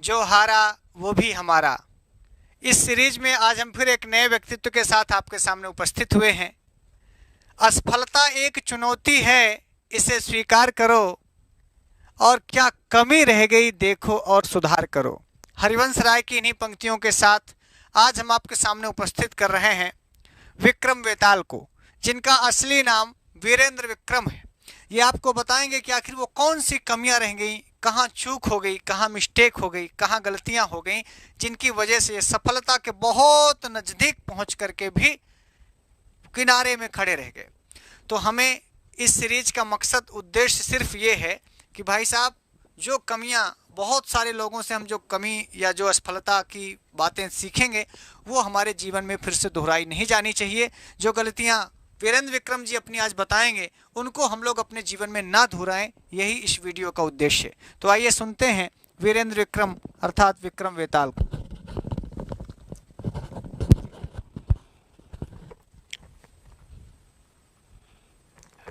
जो हारा वो भी हमारा। इस सीरीज में आज हम फिर एक नए व्यक्तित्व के साथ आपके सामने उपस्थित हुए हैं। असफलता एक चुनौती है, इसे स्वीकार करो, और क्या कमी रह गई देखो और सुधार करो। हरिवंश राय की इन्हीं पंक्तियों के साथ आज हम आपके सामने उपस्थित कर रहे हैं विक्रम वेताल को, जिनका असली नाम वीरेंद्र विक्रम है। ये आपको बताएंगे कि आखिर वो कौन सी कमियां रह गई, कहाँ चूक हो गई, कहाँ मिस्टेक हो गई, कहाँ गलतियां हो गई, जिनकी वजह से ये सफलता के बहुत नज़दीक पहुंच करके भी किनारे में खड़े रह गए। तो हमें इस सीरीज का मकसद, उद्देश्य सिर्फ ये है कि भाई साहब, जो कमियां, बहुत सारे लोगों से हम जो कमी या जो असफलता की बातें सीखेंगे वो हमारे जीवन में फिर से दोहराई नहीं जानी चाहिए। जो गलतियां वीरेंद्र विक्रम जी अपनी आज बताएंगे उनको हम लोग अपने जीवन में ना दोहराएं, यही इस वीडियो का उद्देश्य है। तो आइए सुनते हैं वीरेंद्र विक्रम अर्थात विक्रम वेताल को।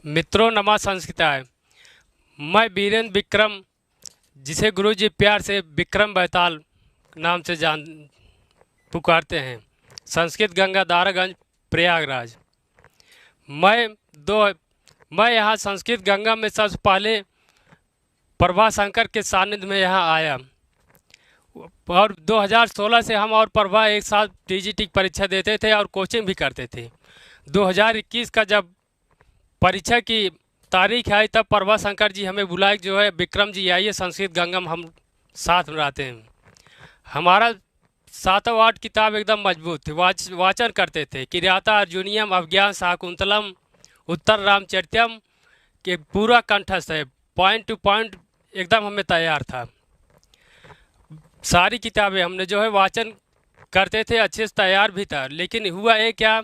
मित्रों, नमा संस्कृताय। मैं वीरेंद्र विक्रम, जिसे गुरुजी प्यार से विक्रम वेताल नाम से पुकारते हैं, संस्कृत गंगा दारागंज प्रयागराज। मैं यहाँ संस्कृत गंगा में सबसे पहले प्रभा शंकर के सानिध्य में यहाँ आया, और 2016 से हम और प्रभा एक साथ टीजीटी की परीक्षा देते थे और कोचिंग भी करते थे। 2021 का जब परीक्षा की तारीख आई तब प्रभा शंकर जी हमें बुलाए, जो है विक्रम जी आइए संस्कृत गंगा में हम साथ में रहते हैं। हमारा 7-8 किताब एकदम मजबूत थी, वाचन करते थे। किराता अर्जुनियम, अभिज्ञान शाकुंतलम, उत्तर रामचरितम के पूरा कंठस्थ है, पॉइंट टू पॉइंट एकदम हमें तैयार था। सारी किताबें हमने जो है वाचन करते थे, अच्छे से तैयार भी था। लेकिन हुआ है क्या,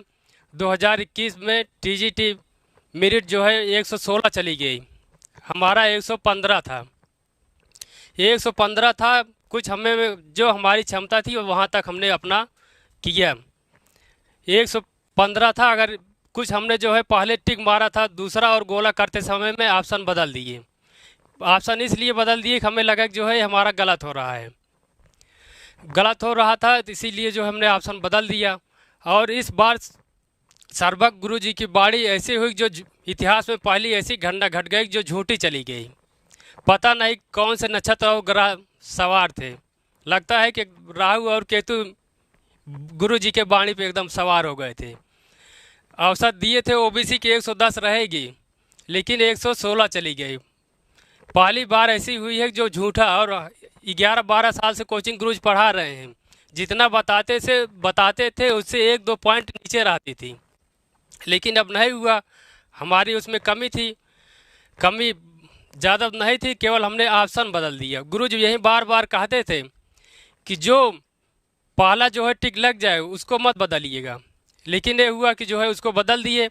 2021 में टीजीटी मेरिट जो है 116 चली गई, हमारा 115 था। 115 था, कुछ हमें जो हमारी क्षमता थी वहाँ तक हमने अपना किया। 115 था, अगर कुछ हमने जो है पहले टिक मारा था, दूसरा और गोला करते समय में ऑप्शन बदल दिए। ऑप्शन इसलिए बदल दिए कि हमें लगा कि जो है हमारा गलत हो रहा था, तो इसीलिए जो हमने ऑप्शन बदल दिया। और इस बार सर्वज्ञ गुरु जी की बाड़ी ऐसी हुई, जो इतिहास में पहली ऐसी घटना घट गई जो झूठी चली गई। पता नहीं कौन से नक्षत्र और ग्रह सवार थे, लगता है कि राहु और केतु गुरु जी के बाणी पे एकदम सवार हो गए थे। अवसर दिए थे ओबीसी की 110 रहेगी, लेकिन 116 चली गई। पहली बार ऐसी हुई है जो झूठा, और 11-12 साल से कोचिंग गुरुजी पढ़ा रहे हैं, जितना बताते थे उससे 1-2 पॉइंट नीचे रहती थी। लेकिन अब नहीं हुआ, हमारी उसमें कमी थी, कमी ज़्यादा नहीं थी, केवल हमने ऑप्शन बदल दिया। गुरुजी यही बार बार कहते थे कि जो पहला जो है टिक लग जाए उसको मत बदलिएगा। लेकिन ये हुआ कि जो है उसको बदल दिए।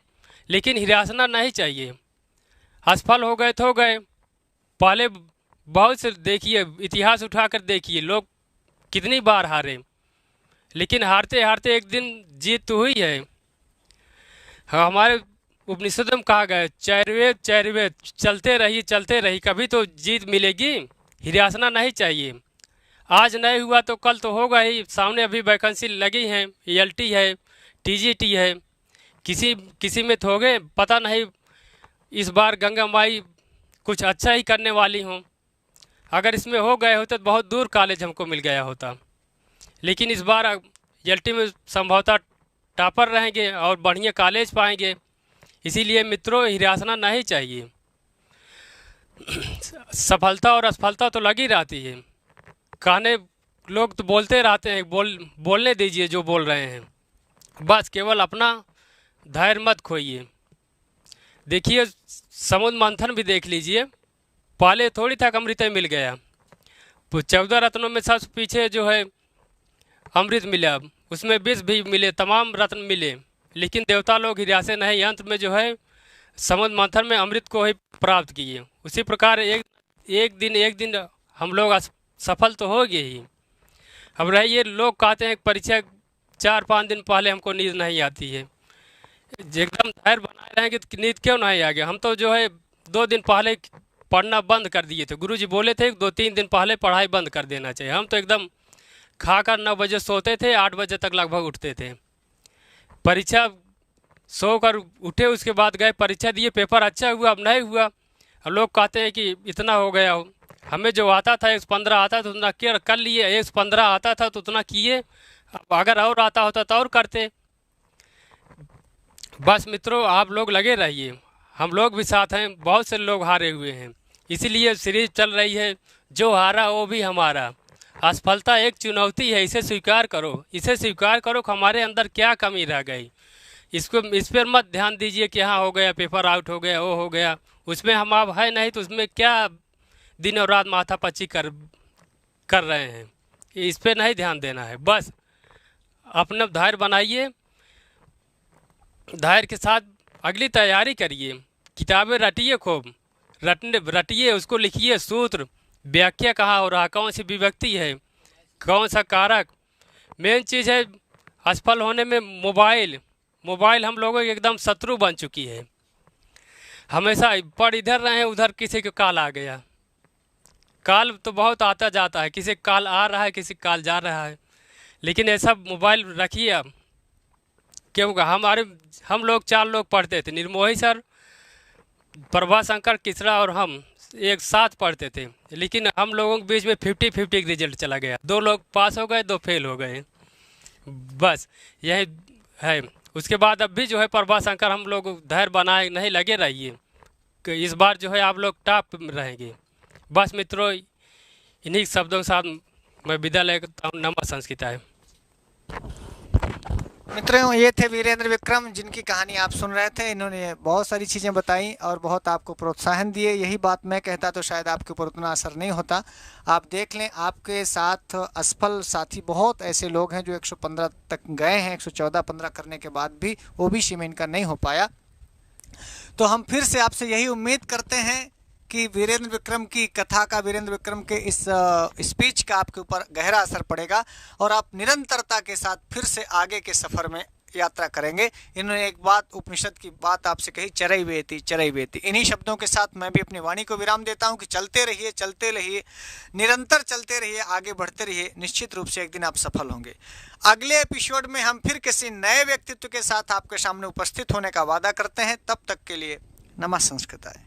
लेकिन हिरासना नहीं चाहिए, असफल हो गए तो हो गए। पहले बहुत से देखिए, इतिहास उठाकर देखिए, लोग कितनी बार हारे, लेकिन हारते हारते एक दिन जीत तो हुई है। हमारे उपनिषद में कहा गया, चैरवेद चलते रही, कभी तो जीत मिलेगी। हिरासना नहीं चाहिए, आज नहीं हुआ तो कल तो होगा ही। सामने अभी वैकेंसी लगी हैं, ELT है, TGT है, किसी में तो हो गए। पता नहीं इस बार गंगा माई कुछ अच्छा ही करने वाली हों। अगर इसमें हो गए होते तो बहुत दूर कॉलेज हमको मिल गया होता। लेकिन इस बार ELT में संभवतः टॉपर रहेंगे और बढ़िया कॉलेज पाएंगे। इसीलिए मित्रों, हिरासना नहीं चाहिए। सफलता और असफलता तो लगी रहती है, कहने लोग तो बोलते रहते हैं, बोलने दीजिए जो बोल रहे हैं, बस केवल अपना धैर्य मत खोइए। देखिए, समुद्र मंथन भी देख लीजिए, पहले थोड़ी था अमृत मिल गया, तो 14 रत्नों में सबसे पीछे जो है अमृत मिला, उसमें विष भी मिले, तमाम रत्न मिले, लेकिन देवता लोग हिरासे नहीं, अंत में जो है समुद्र मंथन में अमृत को ही प्राप्त किए। उसी प्रकार एक दिन हम लोग सफल तो हो गए ही। अब रहिए, लोग कहते हैं परीक्षा 4-5 दिन पहले हमको नींद नहीं आती है, एकदम धैर्य बनाए रहेंगे तो नींद क्यों नहीं आ गया। हम तो जो है 2 दिन पहले पढ़ना बंद कर दिए थे। गुरुजी बोले थे 2-3 दिन पहले पढ़ाई बंद कर देना चाहिए। हम तो एकदम खाकर 9 बजे सोते थे, 8 बजे तक लगभग उठते थे। परीक्षा सोकर उठे, उसके बाद गए परीक्षा दिए, पेपर अच्छा हुआ, अब नहीं हुआ। अब लोग कहते हैं कि इतना हो गया हो। हमें जो आता था 115 आता था उतना कर लिए, 115 आता था तो उतना किए, अगर और आता होता तो और करते। बस मित्रों, आप लोग लगे रहिए, हम लोग भी साथ हैं। बहुत से लोग हारे हुए हैं, इसीलिए सीरीज चल रही है, जो हारा वो भी हमारा। असफलता एक चुनौती है, इसे स्वीकार करो, इसे स्वीकार करो कि हमारे अंदर क्या कमी रह गई। इस पर मत ध्यान दीजिए कि हाँ हो गया, पेपर आउट हो गया, वो हो गया, उसमें हम आप है नहीं तो उसमें क्या दिन और रात माथापच्ची कर रहे हैं, इस पर नहीं ध्यान देना है। बस अपना धैर्य बनाइए, धैर्य के साथ अगली तैयारी करिए, किताबें रटिए, खूब रटिए, उसको लिखिए, सूत्र व्याख्या कहाँ हो रहा, कौन सी विभक्ति है, कौन सा कारक। मेन चीज़ है असफल होने में मोबाइल हम लोगों की एकदम शत्रु बन चुकी है। हमेशा पढ़ इधर रहे हैं, उधर किसी को कॉल आ गया। कॉल तो बहुत आता जाता है, किसी कॉल आ रहा है, किसी कॉल जा रहा है, लेकिन ऐसा मोबाइल रखिए अब। क्योंकि हम लोग 4 लोग पढ़ते थे, निर्मोही सर, प्रभाशंकर किसरा और हम एक साथ पढ़ते थे, लेकिन हम लोगों के बीच में 50-50 रिजल्ट चला गया। 2 लोग पास हो गए, 2 फेल हो गए, बस यही है। उसके बाद अब भी जो है प्रभाशंकर, हम लोग धैर्य बनाए नहीं, लगे रहिए कि इस बार जो है आप लोग टॉप रहेंगे। बस मित्रों, इन्हीं शब्दों के साथ मैं विदा लेता हूँ। नमः संस्कृताय। मित्रों, ये थे वीरेंद्र विक्रम, जिनकी कहानी आप सुन रहे थे। इन्होंने बहुत सारी चीज़ें बताई और बहुत आपको प्रोत्साहन दिए। यही बात मैं कहता तो शायद आपके ऊपर उतना असर नहीं होता। आप देख लें, आपके साथ असफल साथी बहुत ऐसे लोग हैं जो 115 तक गए हैं, 114-15 करने के बाद भी ओबीसी में इनका नहीं हो पाया। तो हम फिर से आपसे यही उम्मीद करते हैं कि वीरेंद्र विक्रम की कथा का, वीरेंद्र विक्रम के इस स्पीच का आपके ऊपर गहरा असर पड़ेगा और आप निरंतरता के साथ फिर से आगे के सफ़र में यात्रा करेंगे। इन्होंने एक बात, उपनिषद की बात आपसे कही, चरई वेति चरई वेति। इन्हीं शब्दों के साथ मैं भी अपनी वाणी को विराम देता हूं कि चलते रहिए, निरंतर चलते रहिए, आगे बढ़ते रहिए। निश्चित रूप से एक दिन आप सफल होंगे। अगले एपिसोड में हम फिर किसी नए व्यक्तित्व के साथ आपके सामने उपस्थित होने का वादा करते हैं। तब तक के लिए नमः संस्कृताय।